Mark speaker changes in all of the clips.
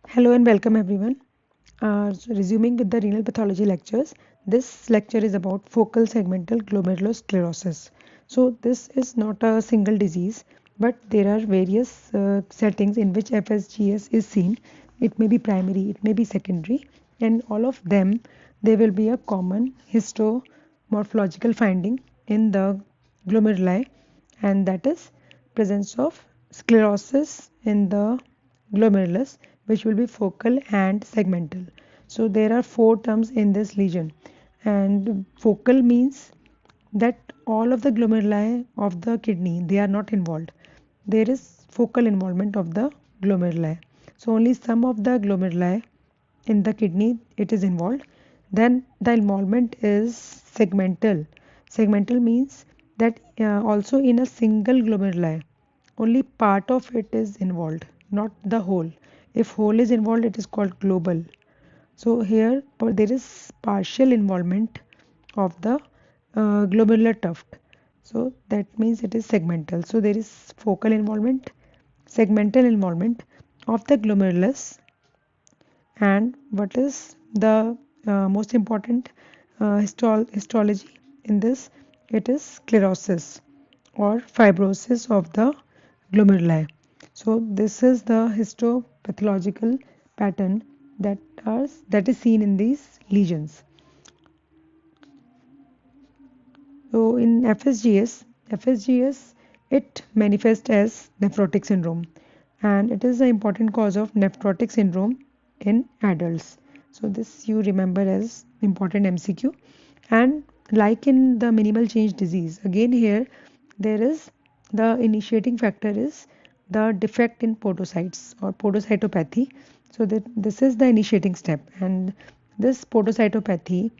Speaker 1: Hello and welcome everyone. Resuming with the renal pathology lectures, this lecture is about focal segmental glomerulosclerosis. So this is not a single disease, but there are various settings in which FSGS is seen. It may be primary, it may be secondary, and all of them there will be a common histomorphological finding in the glomeruli, and that is presence of sclerosis in the glomerulus, which will be focal and segmental. So there are four terms in this lesion, and focal means that all of the glomeruli of the kidney, they are not involved. There is focal involvement of the glomeruli. So only some of the glomeruli in the kidney it is involved. Then the involvement is segmental. Segmental means that also in a single glomeruli only part of it is involved, not the whole. If whole is involved, it is called global. So here there is partial involvement of the glomerular tuft. So that means it is segmental. So there is focal involvement, segmental involvement of the glomerulus, and what is the most important histology in this? It is sclerosis or fibrosis of the glomeruli. So this is the histopathological pattern that is seen in these lesions. So in FSGS it manifests as nephrotic syndrome, and it is an important cause of nephrotic syndrome in adults. So this you remember as important MCQ. And like in the minimal change disease, again here there is the initiating factor is the defect in podocytes or podocytopathy. So that this is the initiating step, and this podocytopathy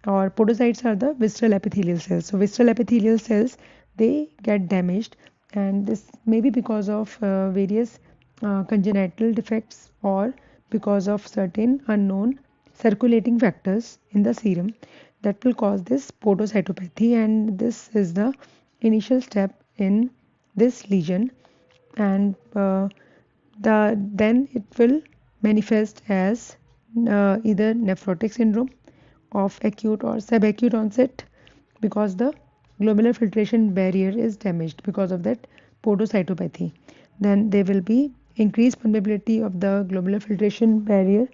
Speaker 1: or podocytes are the visceral epithelial cells. So visceral epithelial cells, they get damaged, and this may be because of various congenital defects or because of certain unknown circulating factors in the serum that will cause this podocytopathy, and this is the initial step in this lesion. And then it will manifest as either nephrotic syndrome of acute or subacute onset, because the glomerular filtration barrier is damaged because of that podocytopathy. Then there will be increased permeability of the glomerular filtration barrier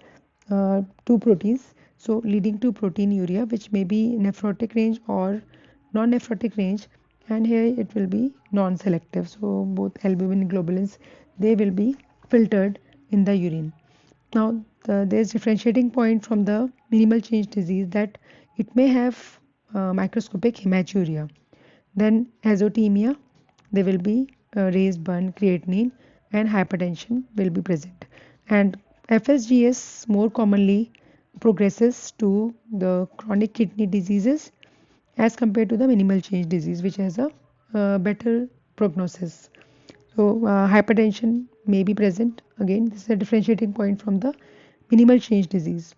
Speaker 1: to proteins, so leading to proteinuria, which may be nephrotic range or non-nephrotic range, and here it will be non-selective. So both albumin and globulins, they will be filtered in the urine. Now there's differentiating point from the minimal change disease that it may have microscopic hematuria. Then azotemia, there will be raised burn creatinine, and hypertension will be present. And FSGS more commonly progresses to the chronic kidney diseases as compared to the minimal change disease, which has a better prognosis. So hypertension may be present. Again, this is a differentiating point from the minimal change disease.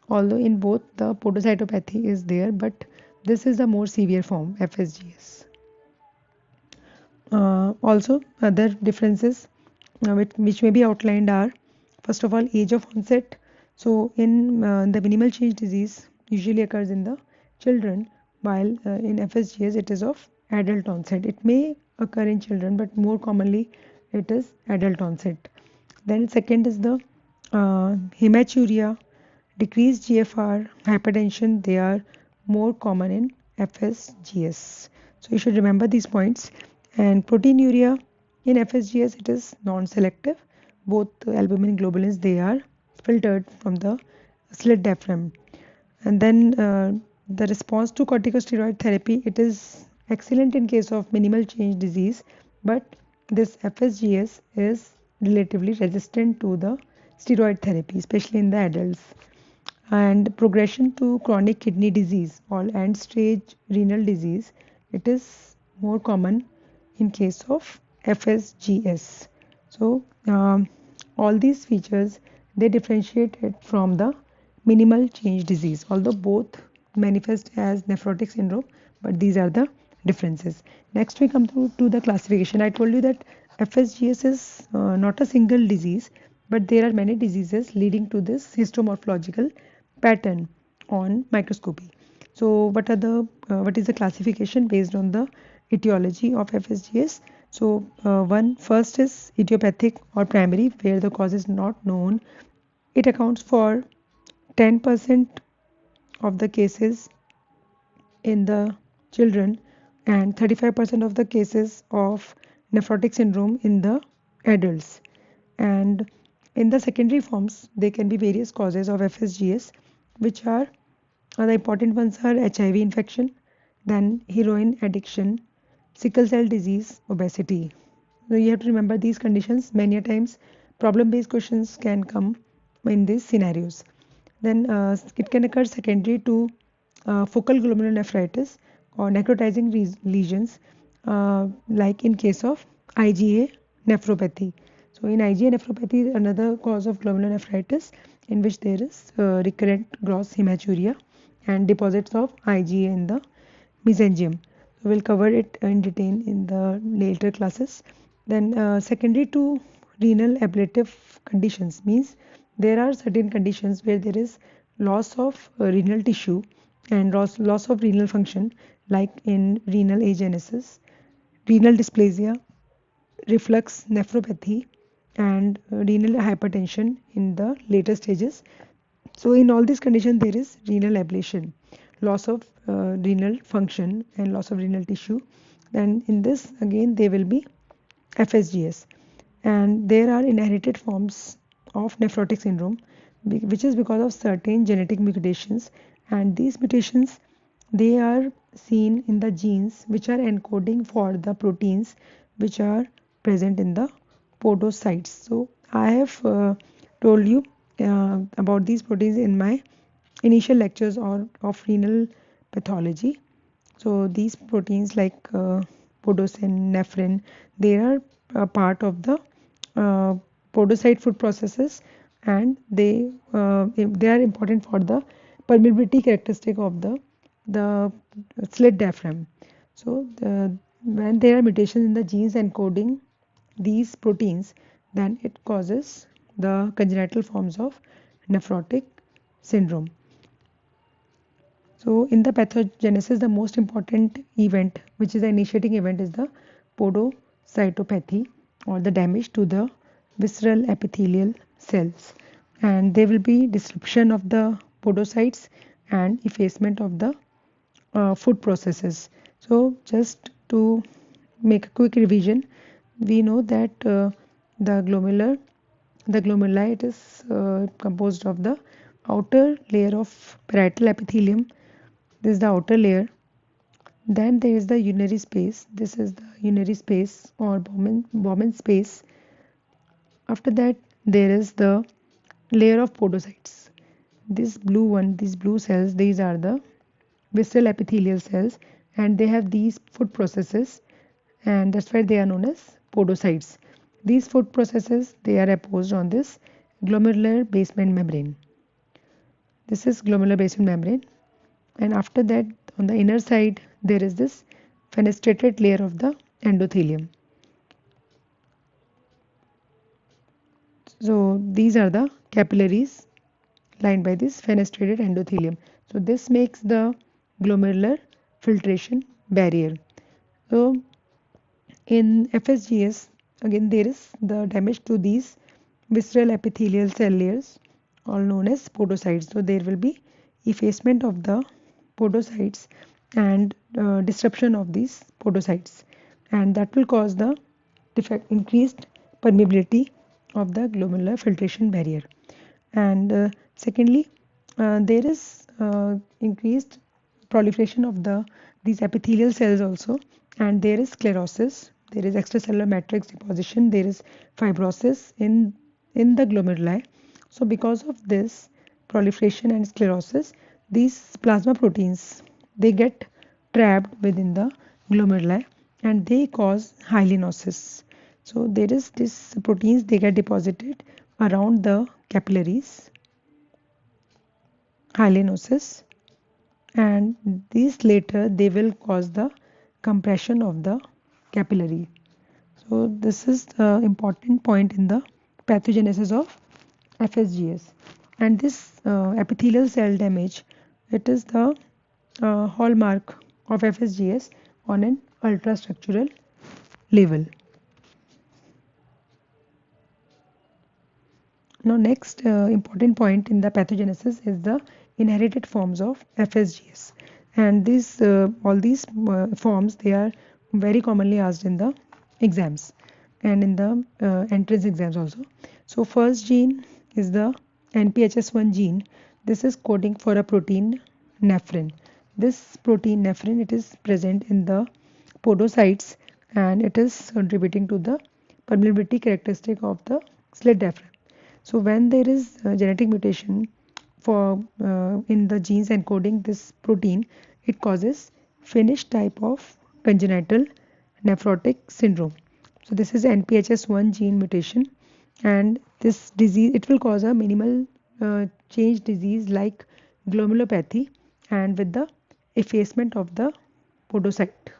Speaker 1: Although in both the podocytopathy is there, but this is the more severe form, FSGS. Also, other differences which may be outlined are, first of all, age of onset. So in the minimal change disease usually occurs in the children, while in FSGS it is of adult onset. It may occur in children, but more commonly it is adult onset. Then second is the hematuria, decreased GFR, hypertension. They are more common in FSGS. So you should remember these points. And proteinuria in FSGS, it is non-selective. Both albumin and globulins, they are filtered from the slit diaphragm. And then the response to corticosteroid therapy, it is excellent in case of minimal change disease, but this FSGS is relatively resistant to the steroid therapy, especially in the adults. And progression to chronic kidney disease or end stage renal disease, it is more common in case of FSGS. So all these features, they differentiate it from the minimal change disease, although both manifest as nephrotic syndrome, but these are the differences. Next we come to the classification. I told you that FSGS is not a single disease, but there are many diseases leading to this hystomorphological pattern on microscopy. So what is the classification based on the etiology of FSGS? So one first is idiopathic or primary, where the cause is not known. It accounts for 10% of the cases in the children and 35% of the cases of nephrotic syndrome in the adults. And in the secondary forms, there can be various causes of FSGS, which are the important ones are HIV infection, then heroin addiction, sickle cell disease, obesity. So you have to remember these conditions. Many a times, problem-based questions can come in these scenarios. Then it can occur secondary to focal glomerulonephritis or necrotizing lesions, like in case of IgA nephropathy. So in IgA nephropathy, another cause of glomerulonephritis in which there is recurrent gross hematuria and deposits of IgA in the mesenterium. So we'll cover it in detail in the later classes. Then secondary to renal ablative conditions means there are certain conditions where there is loss of renal tissue and loss of renal function, like in renal agenesis, renal dysplasia, reflux nephropathy, and renal hypertension in the later stages. So in all these conditions there is renal ablation, loss of renal function and loss of renal tissue. Then in this again there will be FSGS, and there are inherited forms of nephrotic syndrome which is because of certain genetic mutations, and these mutations, they are seen in the genes which are encoding for the proteins which are present in the podocytes. So I have told you about these proteins in my initial lectures of renal pathology. So these proteins like podosin, nephrin, they are a part of the uh, podocyte food processes, and they are important for the permeability characteristic of the slit diaphragm. So when there are mutations in the genes encoding these proteins, then it causes the congenital forms of nephrotic syndrome. So in the pathogenesis, the most important event, which is the initiating event, is the podocytopathy, or the damage to the visceral epithelial cells, and there will be disruption of the podocytes and effacement of the food processes. So just to make a quick revision, we know that the glomeruli, it is composed of the outer layer of parietal epithelium. This is the outer layer. Then there is the urinary space. This is the urinary space or Bowman space. After that, there is the layer of podocytes. This blue one, these blue cells, these are the visceral epithelial cells, and they have these food processes, and that's why they are known as podocytes. These food processes, they are apposed on this glomerular basement membrane. This is glomerular basement membrane, and after that on the inner side there is this fenestrated layer of the endothelium. So these are the capillaries lined by this fenestrated endothelium. So this makes the glomerular filtration barrier. So in FSGS, again there is the damage to these visceral epithelial cell layers, all known as podocytes. So there will be effacement of the podocytes and disruption of these podocytes, and that will cause the increased permeability of the glomerular filtration barrier. And secondly, there is increased proliferation of these epithelial cells also, and there is sclerosis, there is extracellular matrix deposition, there is fibrosis in the glomeruli. So because of this proliferation and sclerosis, these plasma proteins, they get trapped within the glomeruli and they cause hyalinosis. So there is these proteins, they get deposited around the capillaries, hyalinosis, and these later they will cause the compression of the capillary. So this is the important point in the pathogenesis of FSGS. And this epithelial cell damage, it is the hallmark of FSGS on an ultrastructural level. Now next important point in the pathogenesis is the inherited forms of FSGS, and these all these forms, they are very commonly asked in the exams and in the entrance exams also. So first gene is the NPHS1 gene. This is coding for a protein nephrin. This protein nephrin, it is present in the podocytes and it is contributing to the permeability characteristic of the slit diaphragm. So when there is a genetic mutation for in the genes encoding this protein, it causes Finnish type of congenital nephrotic syndrome. So this is NPHS1 gene mutation, and this disease, it will cause a minimal change disease like glomerulopathy and with the effacement of the podocyte,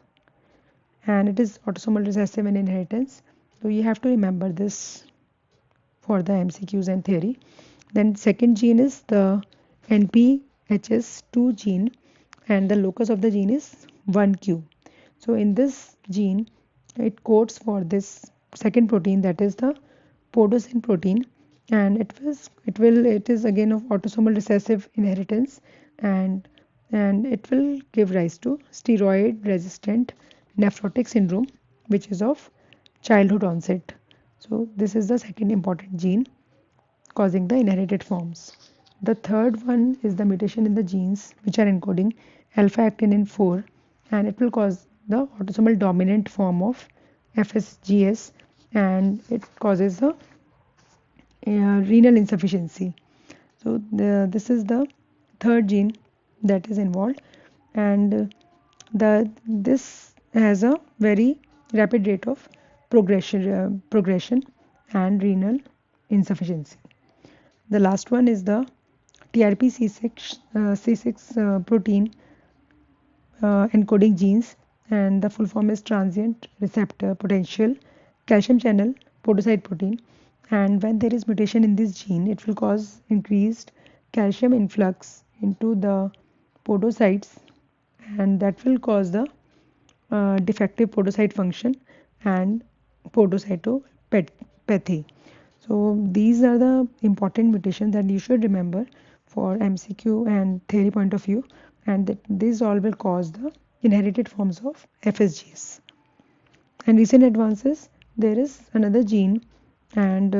Speaker 1: and it is autosomal recessive in inheritance. So you have to remember this for the MCQs and theory. Then second gene is the NPHS2 gene, and the locus of the gene is 1Q. So in this gene, it codes for this second protein, that is the podocin protein, and it is again of autosomal recessive inheritance, and it will give rise to steroid resistant nephrotic syndrome, which is of childhood onset. So this is the second important gene causing the inherited forms. The third one is the mutation in the genes which are encoding alpha-actinin 4, and it will cause the autosomal dominant form of FSGS, and it causes the renal insufficiency. So this is the third gene that is involved, and this has a very rapid rate of progression and renal insufficiency. The last one is the TRPC6 protein encoding genes, and the full form is transient receptor potential calcium channel podocyte protein. And when there is mutation in this gene, it will cause increased calcium influx into the podocytes, and that will cause the defective podocyte function and podocytopathy. So these are the important mutations that you should remember for MCQ and theory point of view, and these all will cause the inherited forms of FSGS. And recent advances, there is another gene, and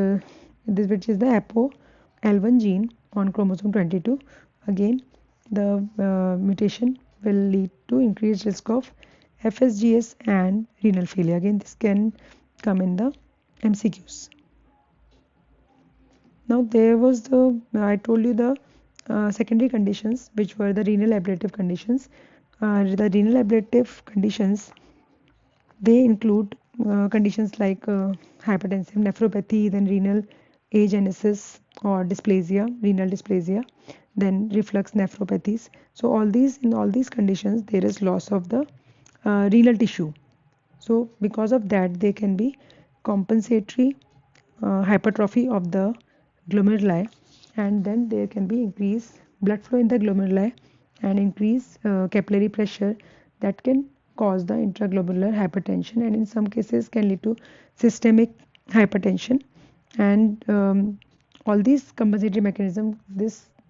Speaker 1: this, which is the ApoL1 gene on chromosome 22. Again, the mutation will lead to increased risk of FSGS and renal failure. Again, this can come in the MCQs. Now there was I told you the secondary conditions, which were the renal ablative conditions. The renal ablative conditions, they include conditions like hypertensive nephropathy, then renal agenesis or dysplasia, renal dysplasia, then reflux nephropathies. So in all these conditions, there is loss of the renal tissue. So because of that, there can be compensatory hypertrophy of the glomeruli, and then there can be increased blood flow in the glomeruli and increased capillary pressure that can cause the intraglomerular hypertension, and in some cases can lead to systemic hypertension. And all these compensatory mechanisms,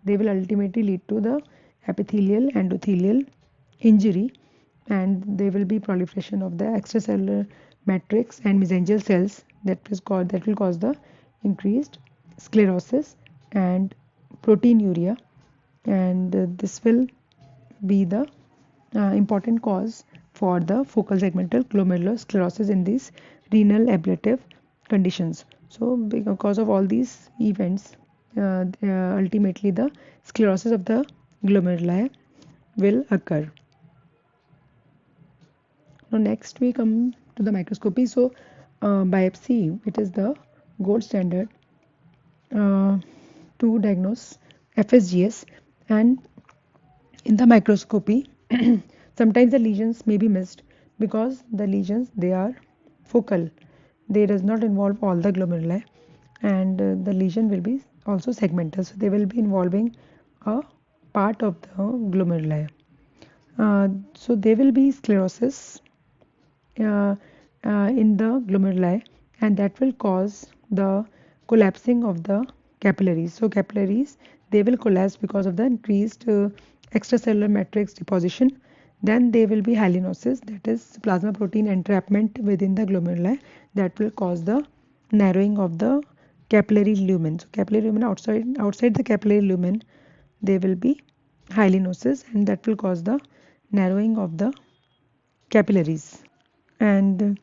Speaker 1: they will ultimately lead to the epithelial endothelial injury, and there will be proliferation of the extracellular matrix and mesangial cells that will cause the increased sclerosis and proteinuria, and this will be the important cause for the focal segmental glomerulosclerosis in these renal ablative conditions. So because of all these events, ultimately the sclerosis of the glomeruli will occur. Now next we come to the microscopy. So biopsy, it is the gold standard to diagnose FSGS, and in the microscopy sometimes the lesions may be missed because the lesions, they are focal, they does not involve all the glomeruli, and the lesion will be also segmental, so they will be involving a part of the glomeruli. So there will be sclerosis uh, in the glomeruli, and that will cause the collapsing of the capillaries. So capillaries, they will collapse because of the increased extracellular matrix deposition. Then there will be hyalinosis, that is plasma protein entrapment within the glomeruli, that will cause the narrowing of the capillary lumen. So capillary lumen, outside the capillary lumen there will be hyalinosis, and that will cause the narrowing of the capillaries. And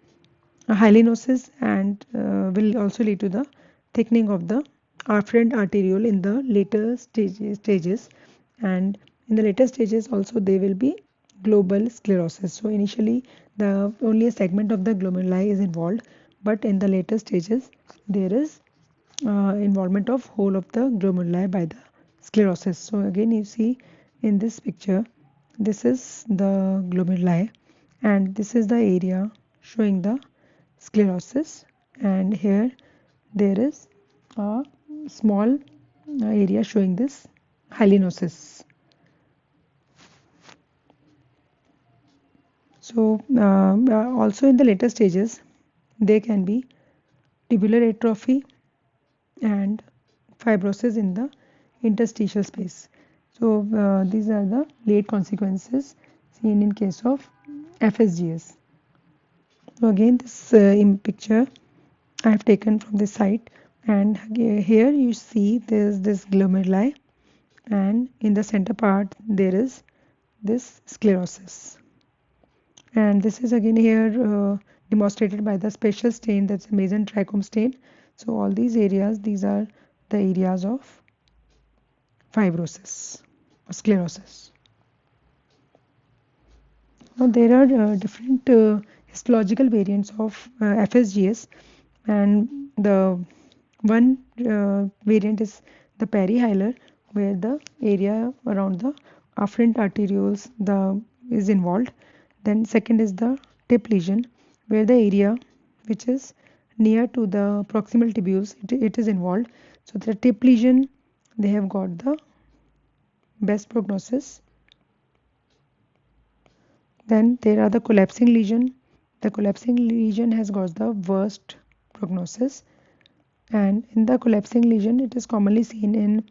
Speaker 1: hyalinosis and will also lead to the thickening of the afferent arteriole in the later stages, and in the later stages also there will be global sclerosis. So initially the only a segment of the glomeruli is involved, but in the later stages there is involvement of whole of the glomeruli by the sclerosis. So again you see in this picture, this is the glomeruli and this is the area showing the sclerosis, and here there is a small area showing this hyalinosis. So also in the later stages there can be tubular atrophy and fibrosis in the interstitial space. So these are the late consequences seen in case of FSGS. So again this picture I have taken from this site, and here you see there is this glomeruli, and in the center part there is this sclerosis, and this is again here demonstrated by the special stain, that's a Mason trichome stain. So all these areas, these are the areas of fibrosis or sclerosis. Now there are different histological variants of FSGS, and the one variant is the perihilar, where the area around the afferent arterioles is involved. Then second is the tip lesion, where the area which is near to the proximal tubules, it is involved. So the tip lesion, they have got the best prognosis. Then there are the collapsing lesion. The collapsing lesion has got the worst prognosis, and in the collapsing lesion it is commonly seen in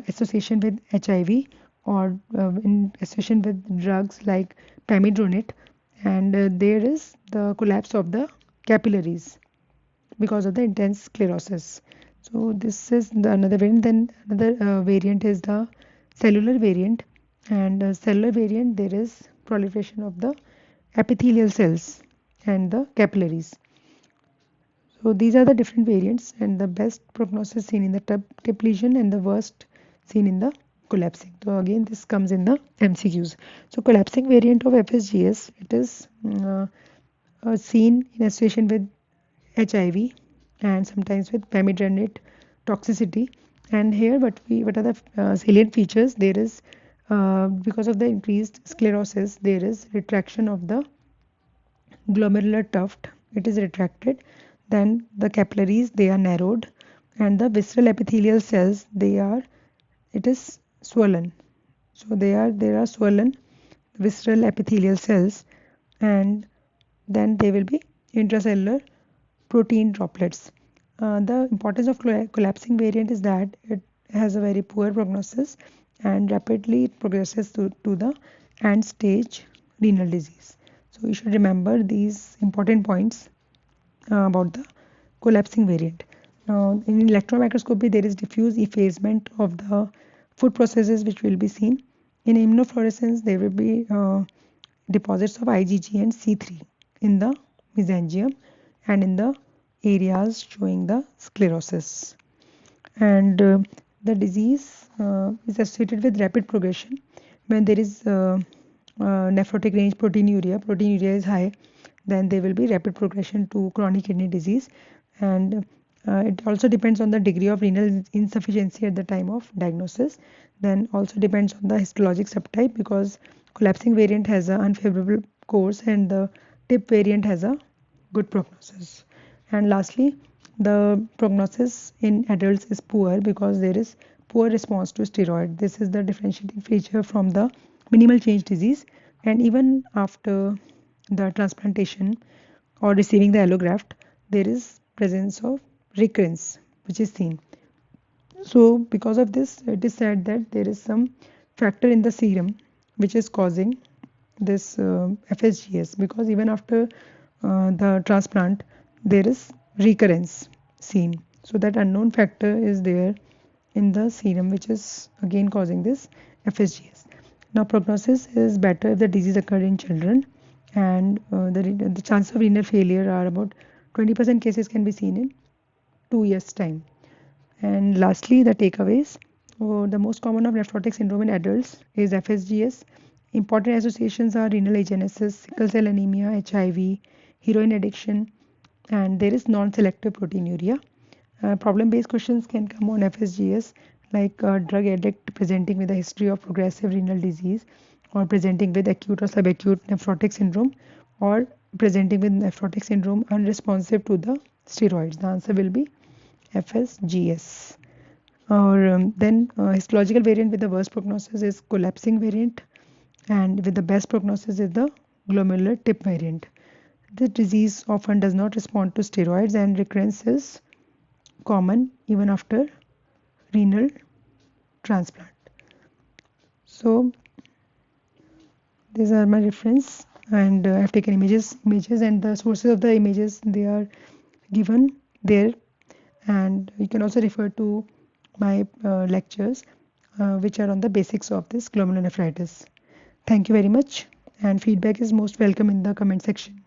Speaker 1: association with HIV or in association with drugs like pamidronate, and there is the collapse of the capillaries because of the intense sclerosis. So this is the another variant. Then another variant is the cellular variant, and cellular variant, there is proliferation of the epithelial cells and the capillaries. So these are the different variants, and the best prognosis seen in the tip lesion and the worst seen in the collapsing. So again this comes in the MCQs. So collapsing variant of FSGS, it is seen in association with HIV and sometimes with pamidronate toxicity. And here what are the salient features? There is because of the increased sclerosis, there is retraction of the glomerular tuft, it is retracted. Then the capillaries, they are narrowed, and the visceral epithelial cells, it is swollen. So there are swollen visceral epithelial cells, and then there will be intracellular protein droplets. The importance of collapsing variant is that it has a very poor prognosis, and rapidly it progresses to the end stage renal disease. So you should remember these important points about the collapsing variant. Now in electron microscopy there is diffuse effacement of the food processes which will be seen. In immunofluorescence there will be deposits of IgG and C3 in the mesangium and in the areas showing the sclerosis. And the disease is associated with rapid progression when there is nephrotic range proteinuria is high, then there will be rapid progression to chronic kidney disease. And it also depends on the degree of renal insufficiency at the time of diagnosis. Then also depends on the histologic subtype, because collapsing variant has an unfavorable course and the tip variant has a good prognosis. And lastly, The prognosis in adults is poor because there is poor response to steroid. This is the differentiating feature from the minimal change disease, and even after the transplantation or receiving the allograft, there is presence of recurrence which is seen. So because of this, it is said that there is some factor in the serum which is causing this FSGS, because even after the transplant there is recurrence seen. So that unknown factor is there in the serum which is again causing this FSGS. Now prognosis is better if the disease occurred in children, and the chance of renal failure are about 20% cases can be seen in 2 years time. And lastly, the takeaways. The most common of nephrotic syndrome in adults is FSGS. Important associations are renal agenesis, sickle cell anemia, HIV, heroin addiction, and there is non-selective proteinuria. Problem-based questions can come on FSGS, like a drug addict presenting with a history of progressive renal disease, or presenting with acute or subacute nephrotic syndrome, or presenting with nephrotic syndrome unresponsive to the steroids. The answer will be FSGS. Or then histological variant with the worst prognosis is collapsing variant, and with the best prognosis is the glomerular tip variant. This disease often does not respond to steroids, and recurrence is common even after renal transplant. So these are my reference, and I've taken images, and the sources of the images, they are given there, and you can also refer to my lectures which are on the basics of this glomerulonephritis. Thank you very much, and feedback is most welcome in the comment section.